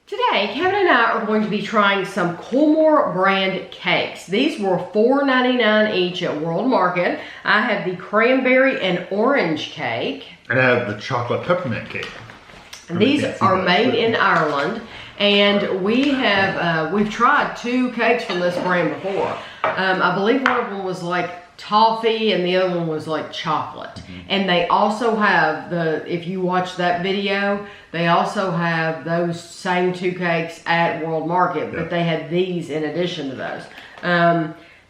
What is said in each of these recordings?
Today, Kevin and I are going to be trying some Coolmore brand cakes. These were $4.99 each at World Market. I have the cranberry and orange cake. And I have the chocolate peppermint cake. And these are made in Ireland. And we have, we've tried two cakes from this brand before. I believe one of them was like toffee and the other one was like chocolate. And they also have if you watch that video, they also have those same two cakes at World Market, but they had these in addition to those.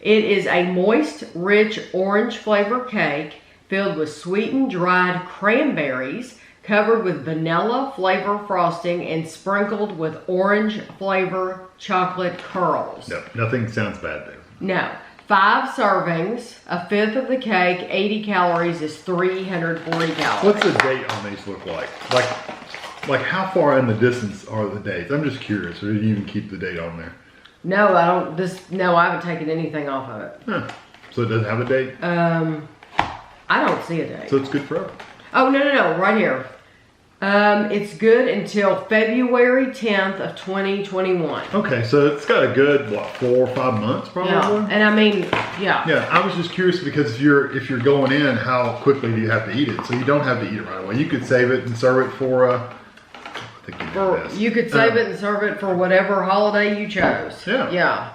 It is a moist, rich orange flavor cake filled with sweetened dried cranberries, covered with vanilla flavor frosting and sprinkled with orange flavor chocolate curls. No, nothing sounds bad there. No. 5 servings, a fifth of the cake, 80 calories is 340 calories. What's the date on these look like? Like how far in the distance are the dates? I'm just curious. Or did you even keep the date on there? No, I don't. No, I haven't taken anything off of it. Huh. So it doesn't have a date? I don't see a date. So it's good forever. Oh, no, right here. It's good until February 10th of 2021. Okay, so it's got a good, what, 4 or 5 months probably? Yeah, and I mean, yeah. Yeah, I was just curious because if you're going in, how quickly do you have to eat it? So you don't have to eat it right away. You could save it and serve it for you could save it and serve it for whatever holiday you chose. Yeah. Yeah.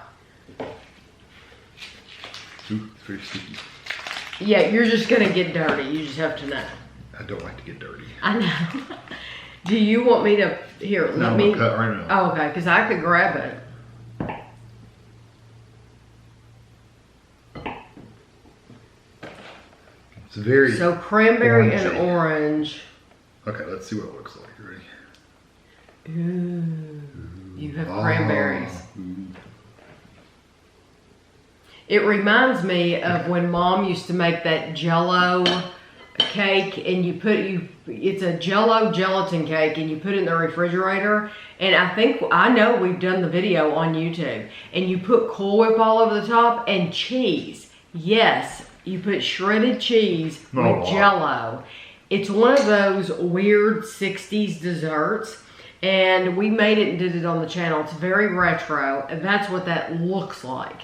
Ooh, it's very sticky. Yeah, you're just gonna get dirty. You just have to know. I don't like to get dirty. I know. Do you want me to, here, let me. I'm gonna cut right now. Oh, okay, because I could grab it. It's very So cranberry orangey. and orange. Okay, let's see what it looks like. Ready? Ooh, you have cranberries. Ooh. It reminds me of when Mom used to make that Jell-O cake, and it's a Jell-O gelatin cake, and you put it in the refrigerator. And I know we've done the video on YouTube, and you put Cool Whip all over the top and cheese. Yes, you put shredded cheese with Jell-O. It's one of those weird 60s desserts. And we made it and did it on the channel. It's very retro, and that's what that looks like.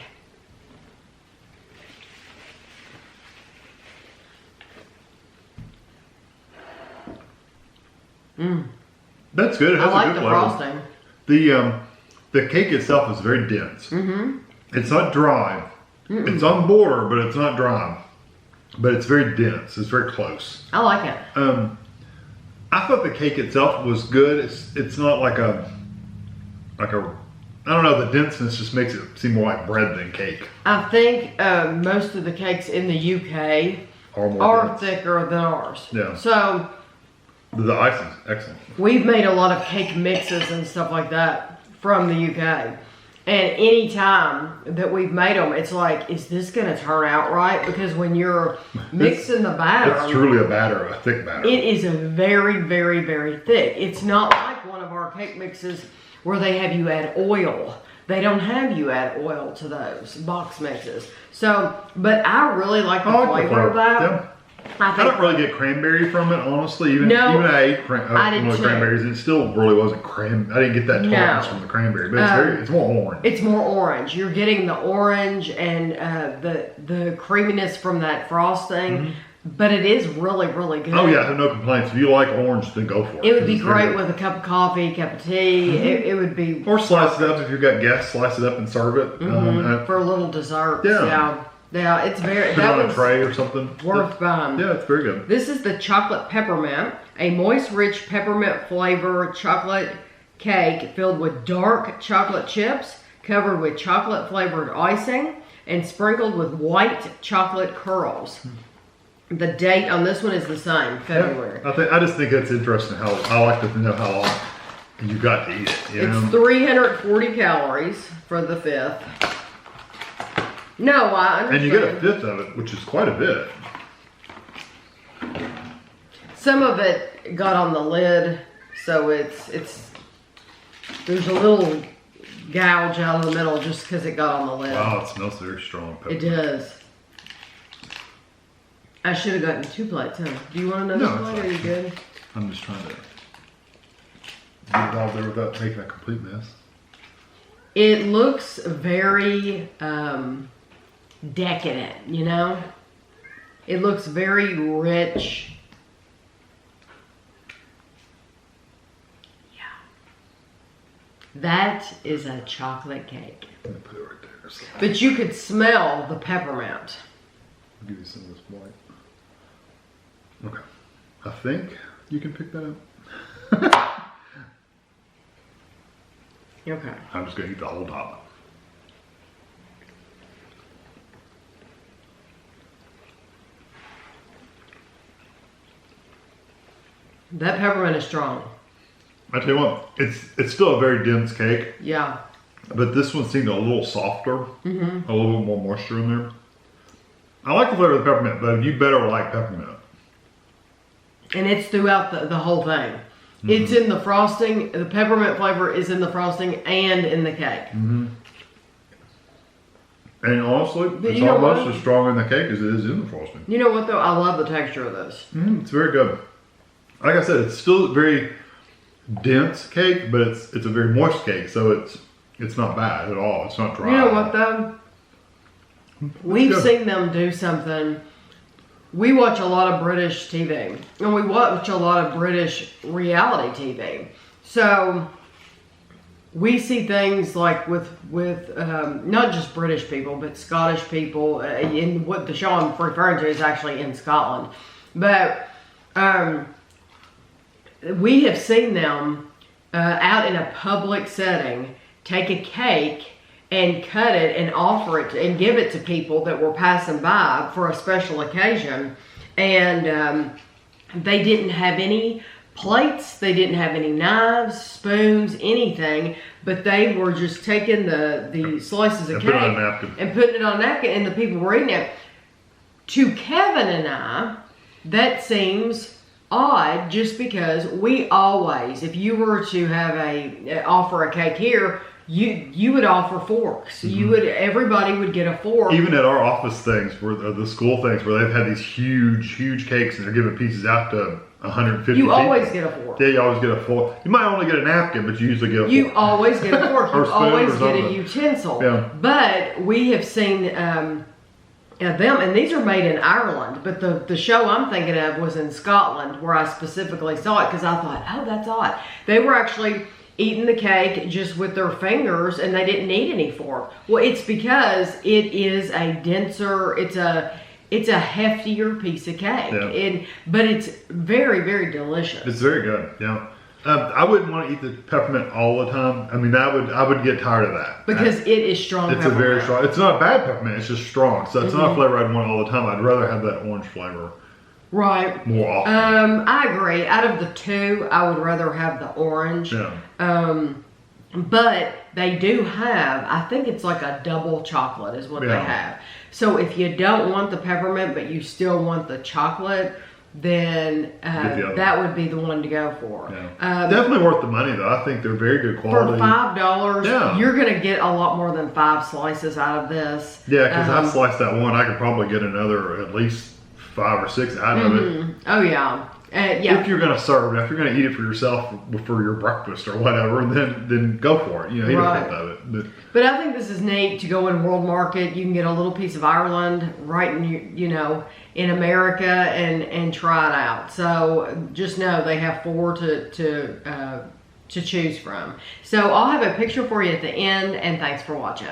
That's good. It has I like a good the flavor. frosting. The cake itself is very dense. It's not dry. It's on border, but it's not dry. But it's very dense. It's very close. I like it. I thought the cake itself was good. It's not like a I don't know, the denseness just makes it seem more like bread than cake. I think most of the cakes in the UK are thicker than ours. Yeah. So the ice is excellent. We've made a lot of cake mixes and stuff like that from the UK. And any time that we've made them, it's like, is this going to turn out right? Because when you're mixing the batter, it's truly a thick batter. It is a very, very, very thick. It's not like one of our cake mixes where they have you add oil. They don't have you add oil to those box mixes. So, but I really like the flavor of that. Yeah. I don't really get cranberry from it, honestly. Even I ate cranberries, it still really wasn't I didn't get that tartness from the cranberry, but it's more orange. It's more orange. You're getting the orange and the creaminess from that frosting, but it is really, really good. Oh yeah, I have no complaints. If you like orange, then go for it. It would be great with a cup of coffee, cup of tea. It would be. Or slice it up if you've got guests. Slice it up and serve it for a little dessert. Yeah, it's very. Put it on a tray or something. Worth buying. Yeah, it's very good. This is the chocolate peppermint, a moist, rich peppermint flavor chocolate cake filled with dark chocolate chips, covered with chocolate flavored icing, and sprinkled with white chocolate curls. The date on this one is the same, February. Yeah, I just think it's interesting how I like to know how long you got to eat it. It's 340 calories for the fifth. No, I understand. And you get a fifth of it, which is quite a bit. Some of it got on the lid, so there's a little gouge out of the middle just because it got on the lid. Wow, it smells very strong. It does. I should have gotten 2 plates, huh? Do you want another plate? Are you good? I'm just trying to Get it all there without making a complete mess. It looks very decadent, you know? It looks very rich. Yeah. That is a chocolate cake. I'm gonna put it right there. So. But you could smell the peppermint. I'll give you some of this white. Okay. I think you can pick that up. Okay. I'm just gonna eat the whole top. That peppermint is strong. I tell you what, it's still a very dense cake. Yeah. But this one seemed a little softer, a little bit more moisture in there. I like the flavor of the peppermint, but you better like peppermint. And it's throughout the whole thing. It's in the frosting. The peppermint flavor is in the frosting and in the cake. And honestly, it's almost as strong in the cake as it is in the frosting. You know what though? I love the texture of this. It's very good. Like I said, it's still a very dense cake, but it's a very moist cake, so it's not bad at all. It's not dry. You know what though? We've seen them do something. We watch a lot of British TV, and we watch a lot of British reality TV. So we see things like with not just British people, but Scottish people. In what the show I'm referring to is actually in Scotland, but we have seen them out in a public setting take a cake and cut it and offer it and give it to people that were passing by for a special occasion. And they didn't have any plates, they didn't have any knives, spoons, anything, but they were just taking the slices of cake and putting it on a napkin, and the people were eating it. To Kevin and I, that seems odd, just because we always, if you were to have offer a cake here, you would offer forks. Everybody would get a fork. Even at our office things, where the school things, where they've had these huge cakes and they're giving pieces out to 150 You people. Always get a fork. Yeah, you always get a fork. You might only get a napkin, but you usually get a fork. You always get a fork. You always get a utensil. Yeah. But we have seen them, and these are made in Ireland, but the show I'm thinking of was in Scotland, where I specifically saw it, because I thought, oh, that's odd. They were actually eating the cake just with their fingers, and they didn't need any fork. Well, it's because it is a denser, it's a heftier piece of cake, but it's very, very delicious. It's very good, yeah. I wouldn't want to eat the peppermint all the time. I mean, I would get tired of that. Because it is strong peppermint. It's a very strong, it's not a bad peppermint, it's just strong. So it's not a flavor I'd want all the time. I'd rather have that orange flavor. Right. More often. I agree. Out of the two, I would rather have the orange. Yeah. But they do have, I think it's like a double chocolate is what they have. So if you don't want the peppermint, but you still want the chocolate, then that would be the one to go for. Yeah. Definitely worth the money though. I think they're very good quality. For $5, you're going to get a lot more than 5 slices out of this. Yeah, because I sliced that one, I could probably get another at least 5 or 6 out of it. Oh yeah. Yeah. If you're going to serve it, if you're going to eat it for yourself for your breakfast or whatever, then go for it. You know, eat a fifth of it. But I think this is neat to go in World Market. You can get a little piece of Ireland right in in America and try it out. So just know they have 4 to choose from. So I'll have a picture for you at the end, and thanks for watching.